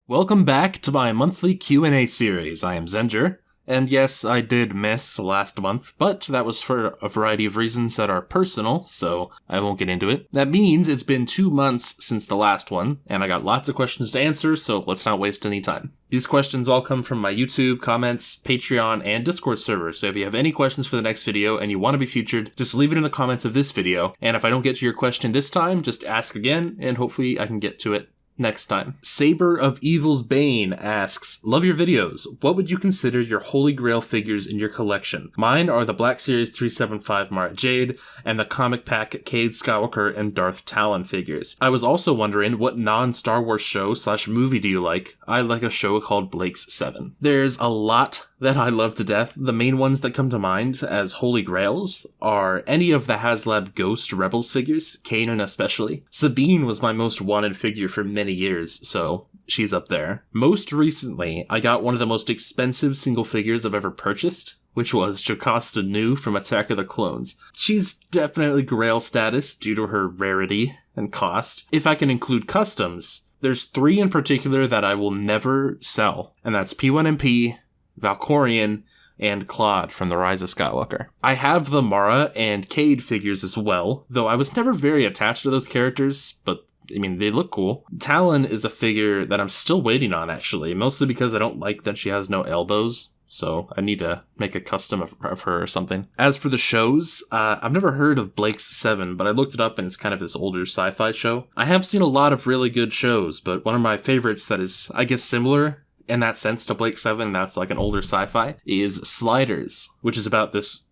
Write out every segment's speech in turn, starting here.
Welcome back to my monthly Q&A series. I am Zenger, and yes, I did miss last month, but that was for a variety of reasons that are personal, so I won't get into it. That means it's been 2 months since the last one, and I got lots of questions to answer, so let's not waste any time. These questions all come from my YouTube, comments, Patreon, and Discord server, so if you have any questions for the next video and you want to be featured, just leave it in the comments of this video, and if I don't get to your question this time, just ask again, and hopefully I can get to it next time. Saber of Evil's Bane asks, love your videos. What would you consider your holy grail figures in your collection? Mine are the Black Series 375 Mara Jade and the comic pack Cade Skywalker and Darth Talon figures. I was also wondering what non-Star Wars show / movie do you like? I like a show called Blake's 7. There's a lot that I love to death. The main ones that come to mind as holy grails are any of the HasLab Ghost Rebels figures, Kanan especially. Sabine was my most wanted figure for many years, so she's up there. Most recently, I got one of the most expensive single figures I've ever purchased, which was Jocasta Nu from Attack of the Clones. She's definitely grail status due to her rarity and cost. If I can include customs, there's 3 in particular that I will never sell, and that's P1MP, Valkorion, and Claude from The Rise of Skywalker. I have the Mara and Cade figures as well, though I was never very attached to those characters, but I mean, they look cool. Talon is a figure that I'm still waiting on, actually, mostly because I don't like that she has no elbows, so I need to make a custom of her or something. As for the shows, I've never heard of Blake's 7, but I looked it up and it's kind of this older sci-fi show. I have seen a lot of really good shows, but one of my favorites that is, I guess, similar in that sense to Blake 7, that's like an older sci-fi, is Sliders, which is about this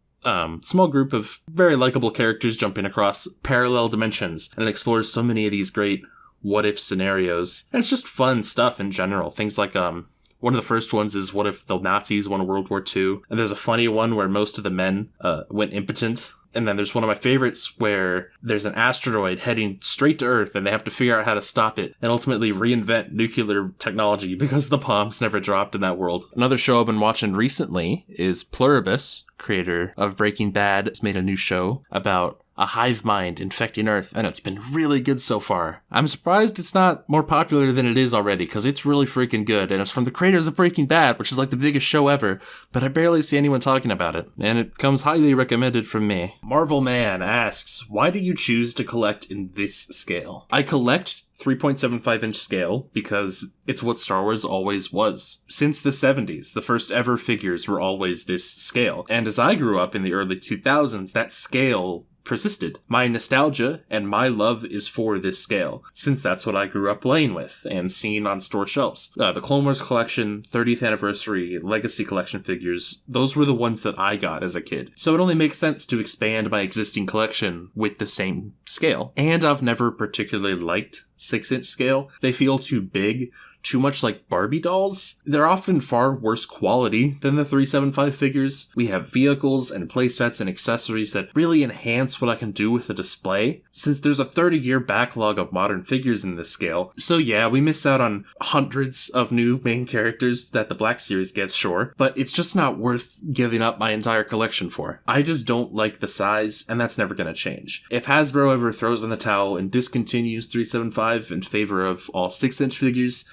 small group of very likable characters jumping across parallel dimensions, and it explores so many of these great what-if scenarios. And it's just fun stuff in general. Things like, one of the first ones is what if the Nazis won World War II, and there's a funny one where most of the men went impotent. And then there's one of my favorites where there's an asteroid heading straight to Earth and they have to figure out how to stop it and ultimately reinvent nuclear technology because the bombs never dropped in that world. Another show I've been watching recently is Pluribus, creator of Breaking Bad, has made a new show about a hive mind infecting Earth, and it's been really good so far. I'm surprised it's not more popular than it is already, because it's really freaking good, and it's from the creators of Breaking Bad, which is like the biggest show ever, but I barely see anyone talking about it, and it comes highly recommended from me. Marvel Man asks, why do you choose to collect in this scale? I collect 3.75-inch scale because it's what Star Wars always was. Since the 70s, the first ever figures were always this scale, and as I grew up in the early 2000s, that scale persisted. My nostalgia and my love is for this scale, since that's what I grew up playing with and seeing on store shelves. The Clone Wars collection, 30th anniversary, Legacy collection figures, those were the ones that I got as a kid. So it only makes sense to expand my existing collection with the same scale. And I've never particularly liked 6-inch scale. They feel too big, too much like Barbie dolls. They're often far worse quality than the 375 figures. We have vehicles and playsets and accessories that really enhance what I can do with the display, since there's a 30-year backlog of modern figures in this scale. So yeah, we miss out on hundreds of new main characters that the Black Series gets, sure, but it's just not worth giving up my entire collection for. I just don't like the size, and that's never gonna change. If Hasbro ever throws in the towel and discontinues 375 in favor of all 6-inch figures,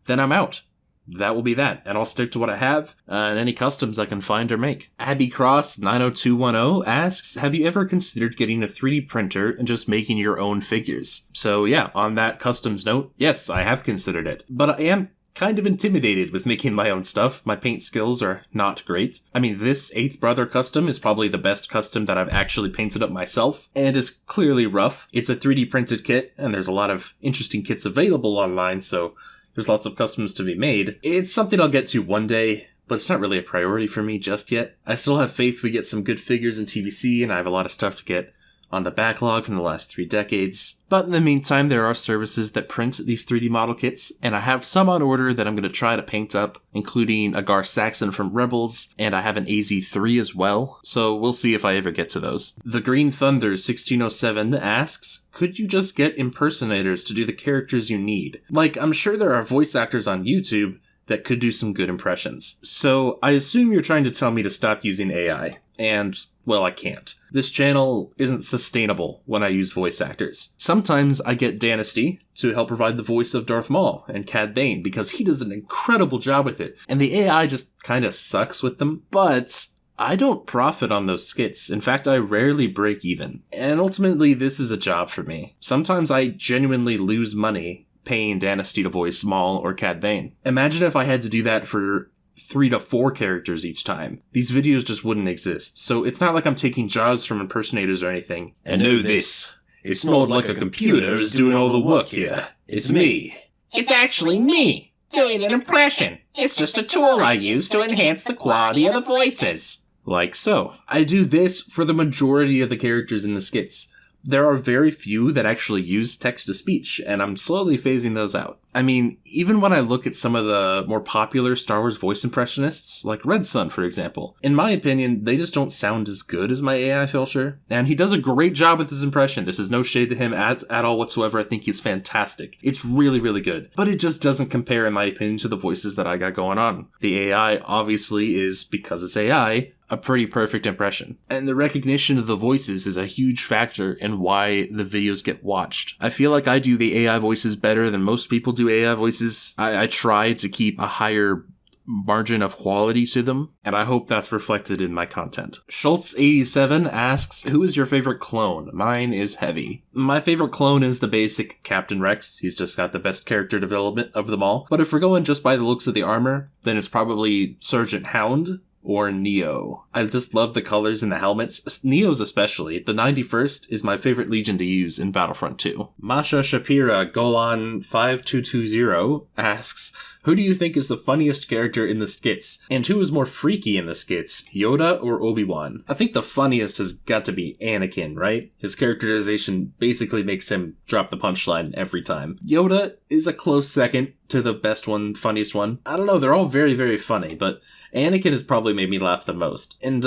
then I'm out. That will be that, and I'll stick to what I have, and any customs I can find or make. Abby Cross 90210 asks, have you ever considered getting a 3D printer and just making your own figures? So yeah, on that customs note, yes, I have considered it. But I am kind of intimidated with making my own stuff. My paint skills are not great. I mean, this 8th Brother custom is probably the best custom that I've actually painted up myself, and it's clearly rough. It's a 3D printed kit, and there's a lot of interesting kits available online, so there's lots of customs to be made. It's something I'll get to one day, but it's not really a priority for me just yet. I still have faith we get some good figures in TVC, and I have a lot of stuff to get on the backlog from the last 3 decades. But in the meantime, there are services that print these 3D model kits, and I have some on order that I'm going to try to paint up, including a Gar Saxon from Rebels, and I have an AZ3 as well, so we'll see if I ever get to those. The Green Thunder 1607 asks, could you just get impersonators to do the characters you need? Like, I'm sure there are voice actors on YouTube that could do some good impressions. So I assume you're trying to tell me to stop using AI. And well, I can't. This channel isn't sustainable when I use voice actors. Sometimes I get Dynasty to help provide the voice of Darth Maul and Cad Bane because he does an incredible job with it, and the AI just kind of sucks with them, but I don't profit on those skits. In fact, I rarely break even. And ultimately, this is a job for me. Sometimes I genuinely lose money paying Dynasty to voice Maul or Cad Bane. Imagine if I had to do that for 3 to 4 characters each time. These videos just wouldn't exist. So it's not like I'm taking jobs from impersonators or anything. And know this, it's not like a computer is doing all the work here. It's me. It's actually me doing an impression. It's just a tool I use to enhance the quality of the voices. Like so. I do this for the majority of the characters in the skits. There are very few that actually use text-to-speech, and I'm slowly phasing those out. I mean, even when I look at some of the more popular Star Wars voice impressionists, like Red Sun, for example, in my opinion, they just don't sound as good as my AI filter, and he does a great job with his impression. This is no shade to him at all whatsoever. I think he's fantastic. It's really, really good. But it just doesn't compare, in my opinion, to the voices that I got going on. The AI obviously is, because it's AI, a pretty perfect impression. And the recognition of the voices is a huge factor in why the videos get watched. I feel like I do the AI voices better than most people do AI voices. I try to keep a higher margin of quality to them, and I hope that's reflected in my content. Schultz87 asks, who is your favorite clone? Mine is Heavy. My favorite clone is the basic Captain Rex. He's just got the best character development of them all. But if we're going just by the looks of the armor, then it's probably Sergeant Hound or Neo. I just love the colors in the helmets. Neo's especially. The 91st is my favorite Legion to use in Battlefront 2. Masha Shapira Golan 5220 asks, who do you think is the funniest character in the skits? And who is more freaky in the skits, Yoda or Obi-Wan? I think the funniest has got to be Anakin, right? His characterization basically makes him drop the punchline every time. Yoda is a close second to the best one, funniest one. I don't know, they're all very, very funny, but Anakin has probably made me laugh the most. And,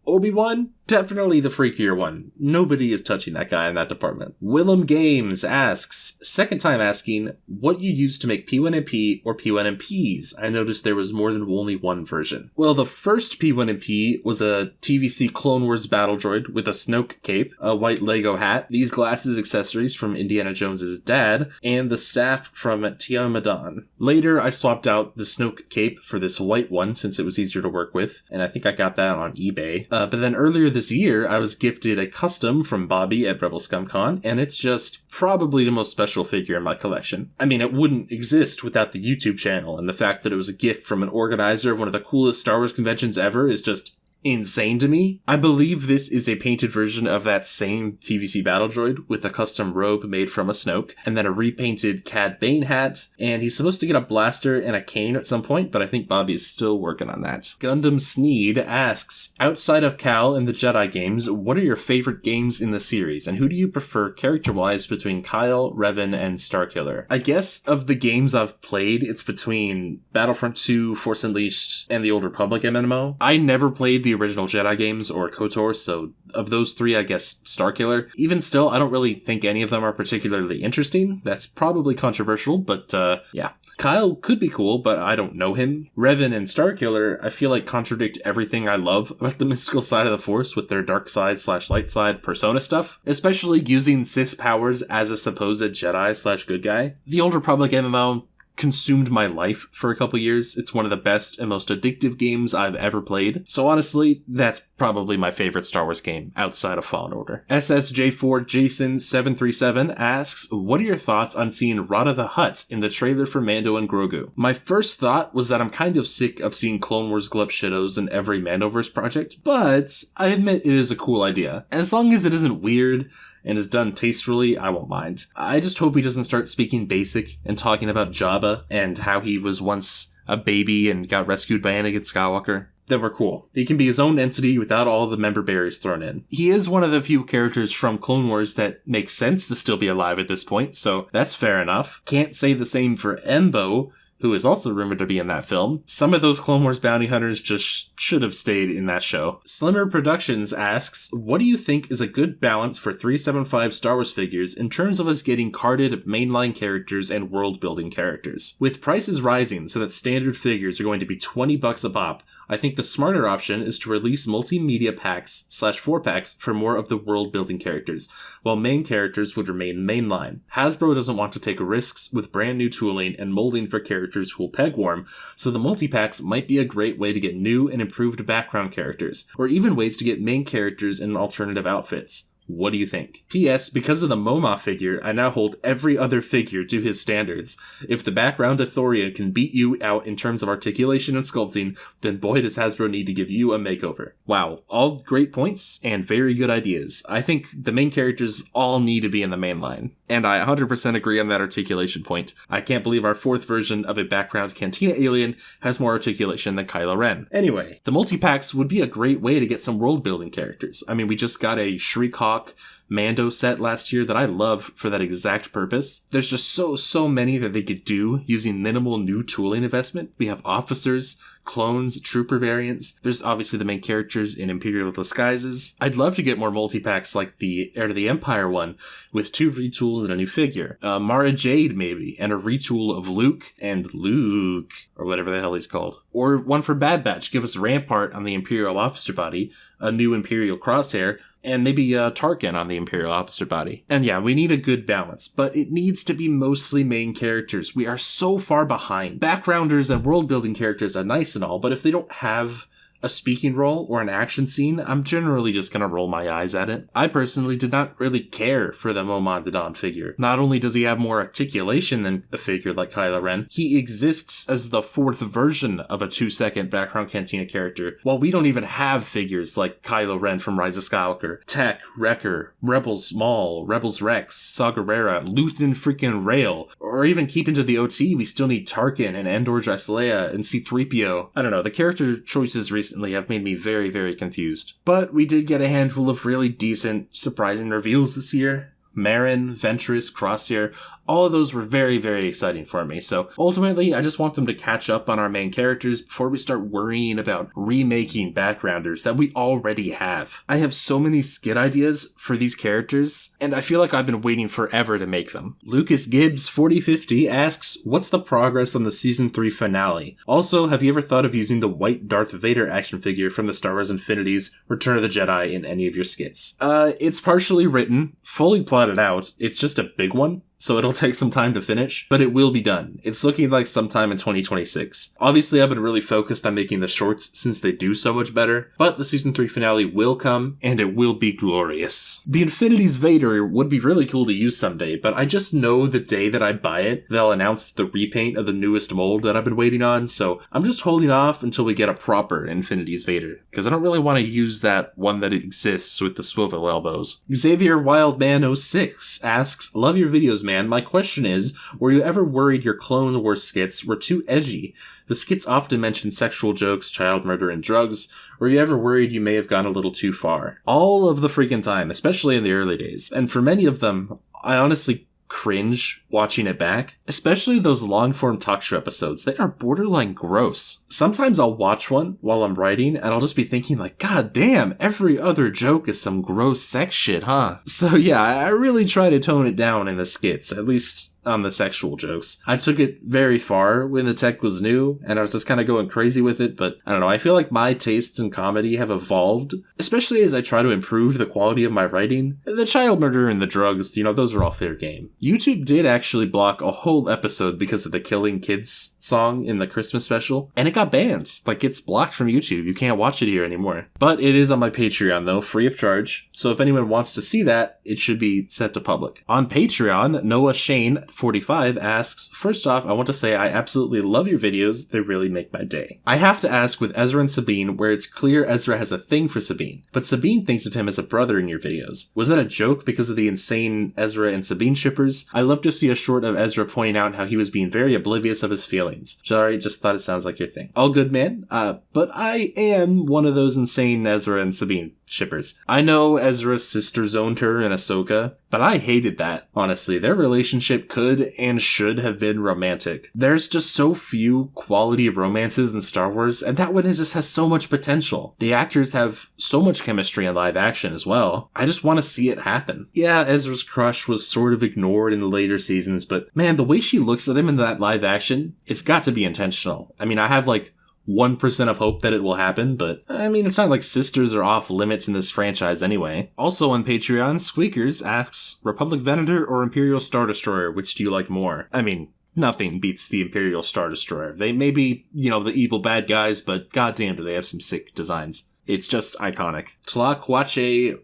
Obi-Wan? Definitely the freakier one. Nobody is touching that guy in that department. Willem Games asks, second time asking, what you use to make P1MP or P1MPs? I noticed there was more than only one version. Well, the first P1MP was a TVC Clone Wars battle droid with a Snoke cape, a white Lego hat, these glasses accessories from Indiana Jones's dad, and the staff from Tiamadan. Later, I swapped out the Snoke cape for this white one since it was easier to work with, and I think I got that on eBay. But then earlier this year, I was gifted a custom from Bobby at Rebel Scum Con, and it's just probably the most special figure in my collection. I mean, it wouldn't exist without the YouTube channel, and the fact that it was a gift from an organizer of one of the coolest Star Wars conventions ever is just insane to me. I believe this is a painted version of that same TVC battle droid with a custom robe made from a Snoke, and then a repainted Cad Bane hat, and he's supposed to get a blaster and a cane at some point, but I think Bobby is still working on that. Gundam Sneed asks, outside of Cal and the Jedi games, what are your favorite games in the series, and who do you prefer character-wise between Kyle, Revan, and Starkiller? I guess of the games I've played, it's between Battlefront 2, Force Unleashed, and the Old Republic MMO. I never played the original Jedi games or KOTOR, so of those three, I guess Starkiller. Even still, I don't really think any of them are particularly interesting. That's probably controversial, but yeah. Kyle could be cool, but I don't know him. Revan and Starkiller, I feel like contradict everything I love about the mystical side of the Force with their dark side / light side persona stuff, especially using Sith powers as a supposed Jedi / good guy. The Old Republic MMO consumed my life for a couple years. It's one of the best and most addictive games I've ever played. So honestly, that's probably my favorite Star Wars game outside of Fallen Order. SSJ4 Jason 737 asks, what are your thoughts on seeing Rada the Hutt in the trailer for Mando and Grogu? My first thought was that I'm kind of sick of seeing Clone Wars glup shitos in every Mandoverse project, but I admit it is a cool idea. As long as it isn't weird and is done tastefully, I won't mind. I just hope he doesn't start speaking basic and talking about Jabba and how he was once a baby and got rescued by Anakin Skywalker. Then we're cool. He can be his own entity without all the member berries thrown in. He is one of the few characters from Clone Wars that makes sense to still be alive at this point, so that's fair enough. Can't say the same for Embo, who is also rumored to be in that film. Some of those Clone Wars bounty hunters just should have stayed in that show. Slimmer Productions asks, what do you think is a good balance for 375 Star Wars figures in terms of us getting carded mainline characters and world-building characters? With prices rising so that standard figures are going to be $20 a pop, I think the smarter option is to release multimedia packs / 4-packs for more of the world-building characters, while main characters would remain mainline. Hasbro doesn't want to take risks with brand new tooling and molding for characters who will peg warm, so the multi-packs might be a great way to get new and improved background characters, or even ways to get main characters in alternative outfits. What do you think? P.S. Because of the Moma figure, I now hold every other figure to his standards. If the background Ithorian can beat you out in terms of articulation and sculpting, then boy does Hasbro need to give you a makeover. Wow, all great points and very good ideas. I think the main characters all need to be in the main line. And I 100% agree on that articulation point. I can't believe our 4th version of a background Cantina alien has more articulation than Kylo Ren. Anyway, the multi-packs would be a great way to get some world-building characters. I mean, we just got a Shriek Hawk Mando set last year that I love for that exact purpose. There's just so many that they could do using minimal new tooling investment. We have officers, clones, trooper variants. There's obviously the main characters in Imperial disguises. I'd love to get more multi-packs like the Heir to the Empire one, with 2 retools and a new figure. Mara Jade maybe, and a retool of Luke, or whatever the hell he's called. Or one for Bad Batch, give us Rampart on the Imperial officer body, a new Imperial crosshair, and maybe Tarkin on the Imperial officer body. And yeah, we need a good balance, but it needs to be mostly main characters. We are so far behind. Backgrounders and world-building characters are nice and all, but if they don't have a speaking role or an action scene, I'm generally just gonna roll my eyes at it. I personally did not really care for the Momon Dadon figure. Not only does he have more articulation than a figure like Kylo Ren, he exists as the 4th version of a 2-second background Cantina character, while we don't even have figures like Kylo Ren from Rise of Skywalker, Tech, Wrecker, Rebels Maul, Rebels Rex, Saw Gerrera, Luthen freaking Rail, or even keep into the OT, we still need Tarkin and Endor Leia and C-3PO. I don't know, the character choices recently have made me very, very confused. But we did get a handful of really decent, surprising reveals this year. Marin, Ventress, Crosshair, all of those were very, very exciting for me. So ultimately, I just want them to catch up on our main characters before we start worrying about remaking backgrounders that we already have. I have so many skit ideas for these characters, and I feel like I've been waiting forever to make them. Lucas Gibbs 4050 asks, what's the progress on the Season 3 finale? Also, have you ever thought of using the white Darth Vader action figure from the Star Wars Infinity's Return of the Jedi in any of your skits? It's partially written, fully plotted out. It's just a big one, so it'll take some time to finish, but it will be done. It's looking like sometime in 2026. Obviously, I've been really focused on making the shorts since they do so much better, but the Season 3 finale will come, and it will be glorious. The Infinity's Vader would be really cool to use someday, but I just know the day that I buy it, they'll announce the repaint of the newest mold that I've been waiting on, so I'm just holding off until we get a proper Infinity's Vader, because I don't really want to use that one that exists with the swivel elbows. Xavier Wildman 06 asks, love your videos, man. My question is, were you ever worried your Clone Wars skits were too edgy? The skits often mention sexual jokes, child murder, and drugs. Were you ever worried you may have gone a little too far? All of the freaking time, especially in the early days. And for many of them, I honestly cringe watching it back, especially those long-form talk show episodes. They are borderline gross. Sometimes I'll watch one while I'm writing and I'll just be thinking like, god damn, every other joke is some gross sex shit, huh? So yeah, I really try to tone it down in the skits, at least on the sexual jokes. I took it very far when the tech was new, and I was just kind of going crazy with it, but I don't know, I feel like my tastes in comedy have evolved, especially as I try to improve the quality of my writing. The child murder and the drugs, those are all fair game. YouTube did actually block a whole episode because of the Killing Kids song in the Christmas special, and it got banned. Like, it's blocked from YouTube. You can't watch it here anymore. But it is on my Patreon, though, free of charge, so if anyone wants to see that, it should be set to public. On Patreon, Noah Shane 45 asks, first off, I want to say I absolutely love your videos. They really make my day. I have to ask with Ezra and Sabine, where it's clear Ezra has a thing for Sabine, but Sabine thinks of him as a brother in your videos. Was that a joke because of the insane Ezra and Sabine shippers? I love to see a short of Ezra pointing out how he was being very oblivious of his feelings. Sorry, just thought it sounds like your thing. All good, man. But I am one of those insane Ezra and Sabine shippers. I know Ezra's sister zoned her in Ahsoka, but I hated that, honestly. Their relationship could and should have been romantic. There's just so few quality romances in Star Wars, and that one just has so much potential. The actors have so much chemistry in live action as well. I just want to see it happen. Yeah, Ezra's crush was sort of ignored in the later seasons, but man, the way she looks at him in that live action, it's got to be intentional. I mean, I have 1% of hope that it will happen, but I mean, it's not like sisters are off limits in this franchise anyway. Also on Patreon, Squeakers asks, Republic Venator or Imperial Star Destroyer, which do you like more? I mean, nothing beats the Imperial Star Destroyer. They may be, the evil bad guys, but goddamn do they have some sick designs. It's just iconic. Tlakwache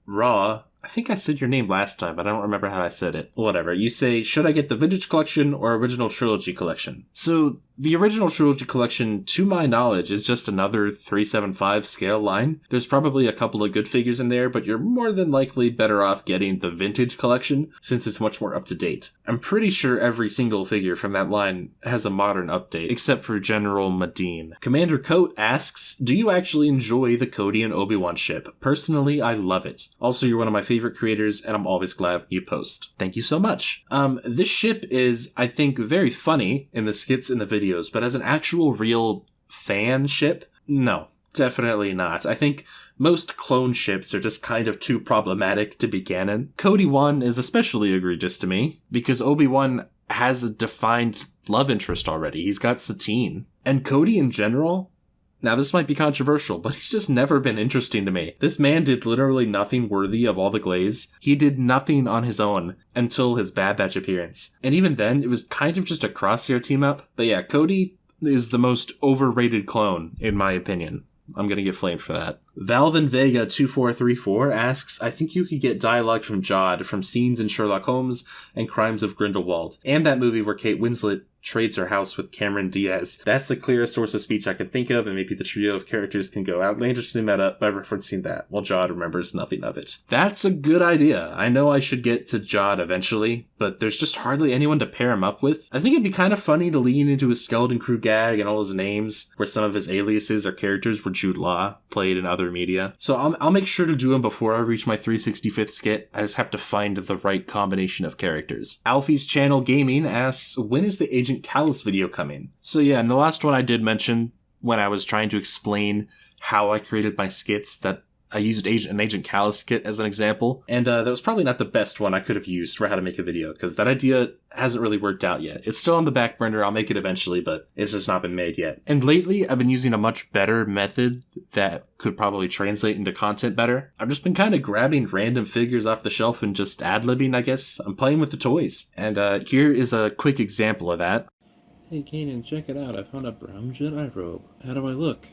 Raw, I think I said your name last time, but I don't remember how I said it. Whatever. You say, should I get the Vintage Collection or Original Trilogy Collection? So, the Original Trilogy Collection, to my knowledge, is just another 375 scale line. There's probably a couple of good figures in there, but you're more than likely better off getting the Vintage Collection, since it's much more up to date. I'm pretty sure every single figure from that line has a modern update, except for General Madine. Commander Coat asks, do you actually enjoy the Cody and Obi-Wan ship? Personally, I love it. Also, you're one of my favorite creators, and I'm always glad you post. Thank you so much. This ship is, I think, very funny in the skits and the videos, but as an actual real fan ship, no, definitely not. I think most clone ships are just kind of too problematic to be canon. Cody 1 is especially egregious to me, because Obi-Wan has a defined love interest already. He's got Satine. And Cody in general, now this might be controversial, but he's just never been interesting to me. This man did literally nothing worthy of all the glaze. He did nothing on his own until his Bad Batch appearance. And even then, it was kind of just a Crosshair team up. But yeah, Cody is the most overrated clone, in my opinion. I'm gonna get flamed for that. Valvin Vega 2434 asks, I think you could get dialogue from Jod from scenes in Sherlock Holmes and Crimes of Grindelwald, and that movie where Kate Winslet trades her house with Cameron Diaz. That's the clearest source of speech I can think of, and maybe the trio of characters can go outlandishly meta by referencing that, while Jod remembers nothing of it. That's a good idea. I know I should get to Jod eventually, but there's just hardly anyone to pair him up with. I think it'd be kind of funny to lean into his Skeleton Crew gag and all his names, where some of his aliases or characters were Jude Law, played in other media. So I'll make sure to do him before I reach my 365th skit. I just have to find the right combination of characters. Alfie's Channel Gaming asks, when is the Agent Callus video coming? So yeah, in the last one I did mention, when I was trying to explain how I created my skits, that I used an Agent Callus skit as an example, and that was probably not the best one I could have used for how to make a video, because that idea hasn't really worked out yet. It's still on the back burner, I'll make it eventually, but it's just not been made yet. And lately, I've been using a much better method that could probably translate into content better. I've just been kind of grabbing random figures off the shelf and just ad-libbing, I guess. I'm playing with the toys. And here is a quick example of that. Hey Kanan, check it out, I found a brown Jedi robe. How do I look?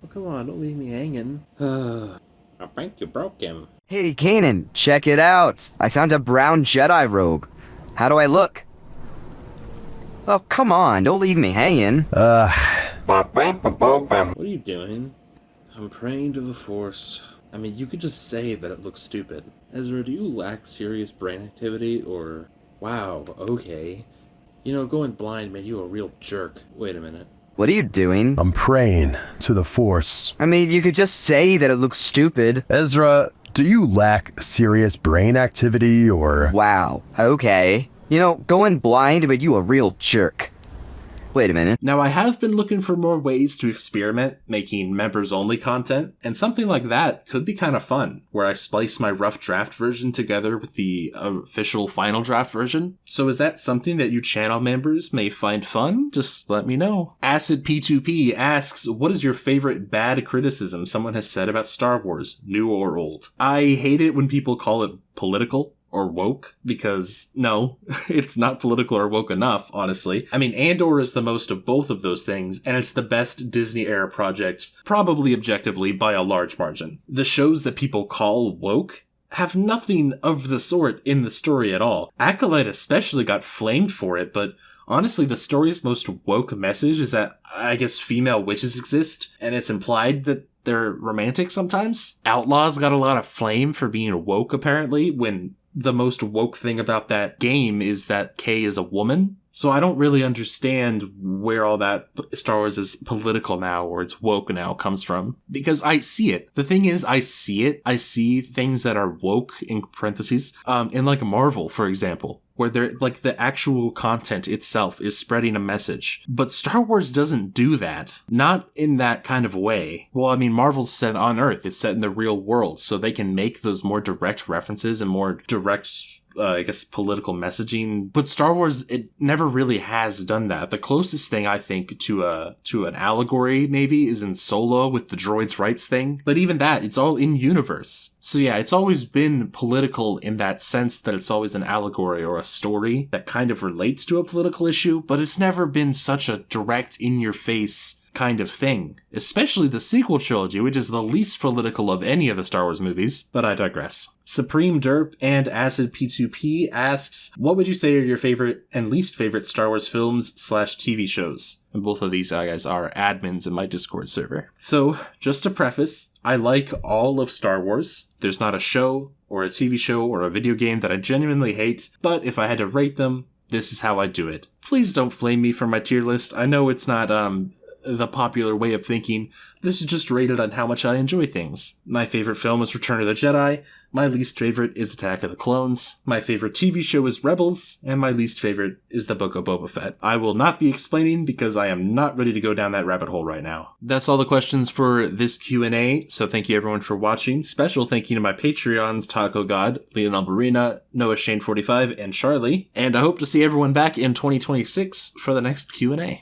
Oh, come on, don't leave me hanging. I think you broke him. Hey, Kanan, check it out. I found a brown Jedi robe. How do I look? Oh, come on, don't leave me hanging. What are you doing? I'm praying to the Force. I mean, you could just say that it looks stupid. Ezra, do you lack serious brain activity, or... Wow, okay. You know, going blind made you a real jerk. Wait a minute. What are you doing? I'm praying to the Force. I mean, you could just say that it looks stupid. Ezra, do you lack serious brain activity, or... Wow, okay. You know, going blind made you a real jerk. Wait a minute. Now, I have been looking for more ways to experiment making members-only content, and something like that could be kind of fun, where I splice my rough draft version together with the official final draft version. So is that something that you channel members may find fun? Just let me know. Acid P2P asks, what is your favorite bad criticism someone has said about Star Wars, new or old? I hate it when people call it political or woke, because no, it's not political or woke enough, honestly. I mean, Andor is the most of both of those things, and it's the best Disney-era project, probably objectively by a large margin. The shows that people call woke have nothing of the sort in the story at all. Acolyte especially got flamed for it, but honestly, the story's most woke message is that, I guess, female witches exist, and it's implied that they're romantic sometimes. Outlaws got a lot of flame for being woke, apparently, when the most woke thing about that game is that Kay is a woman. So I don't really understand where all that Star Wars is political now or it's woke now comes from. Because I see it. The thing is, I see it. I see things that are woke, in parentheses, in like Marvel, for example, where they're like the actual content itself is spreading a message. But Star Wars doesn't do that. Not in that kind of way. Well, I mean, Marvel's set on Earth. It's set in the real world, so they can make those more direct references and more direct political messaging. But Star Wars, it never really has done that. The closest thing I think to an allegory maybe is in Solo with the droids' rights thing. But even that, it's all in universe. So yeah, it's always been political in that sense that it's always an allegory or a story that kind of relates to a political issue, but it's never been such a direct, in-your-face kind of thing. Especially the sequel trilogy, which is the least political of any of the Star Wars movies, but I digress. Supreme Derp and Acid P2P asks, what would you say are your favorite and least favorite Star Wars films / TV shows? And both of these guys are admins in my Discord server. So, just to preface, I like all of Star Wars. There's not a show, or a TV show, or a video game that I genuinely hate, but if I had to rate them, this is how I do it. Please don't flame me for my tier list. I know it's not, the popular way of thinking. This is just rated on how much I enjoy things. My favorite film is Return of the Jedi, my least favorite is Attack of the Clones, my favorite TV show is Rebels, and my least favorite is The Book of Boba Fett. I will not be explaining because I am not ready to go down that rabbit hole right now. That's all the questions for this Q&A, so thank you everyone for watching. Special thank you to my Patreons, TacoGod, Leonel Barena, Noah Shane 45, and Charlie. And I hope to see everyone back in 2026 for the next Q&A.